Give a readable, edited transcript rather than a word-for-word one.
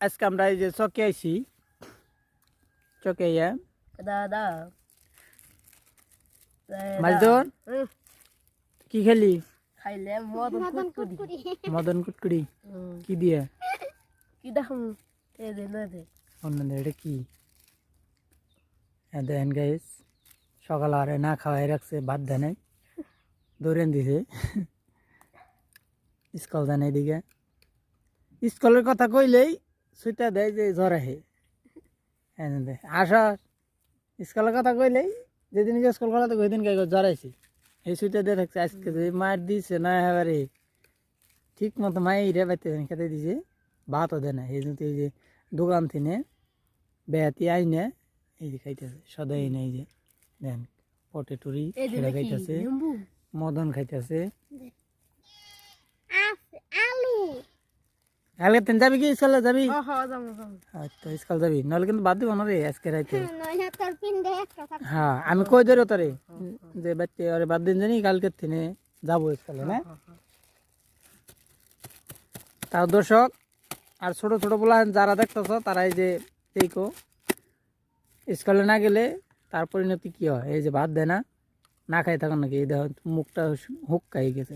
আজকে আমরা এই যে চকে আইছি চকে ইয়া দাদা মাইজন কি খেলি খাইলে মদন কুটকুটি মদন কুটকুড়ি কি দিয়ে কি দেখুন এই দে না দে অন্য এটা কি দেন গাইস সকাল আর না খাওয়াই রাখছে ভাত দেয় নাই দৌড়েন দিছে স্কুল দেয় নাই দিকে স্কুলের কথা কইলেই সুইটা দেয় যে জ্বর আহে আসা স্কুলের কথা কইলেই যেদিন স্কুল করা তো ওই দিন জ্বর আইছি এই সুইটা দিয়ে থাকছে আজকে যে মার দিছে না এবারে ঠিক মতো মাই রে বাইতে খেতে দিছে ভাতও দেয় না এই জন্য এই যে দোকান থেকে বেহাতি আইনে এই যে খাইতেছে সদাই নেই যে দেন পটেটুরি সেটা খাইতেছে মদন খাইতেছে আলু তেন যাবি কি স্কুলে যাবি আচ্ছা স্কুল যাবি নাহলে কিন্তু বাদ দিব না রে আজকে রাইতে হ্যাঁ আমি কই ধরো তোরে যে বাচ্চা আরে বাদ দিন জানি কালকে থেকে যাবো স্কুলে না তাও দর্শক আর ছোট ছোট বলা যারা দেখতেছ তারা এই যে দেখো স্কুলে না গেলে তার পরিণতি কি হয় এই যে ভাত দেয় না না খাই থাকুন নাকি এই দেখো মুখটা হুক খাই গেছে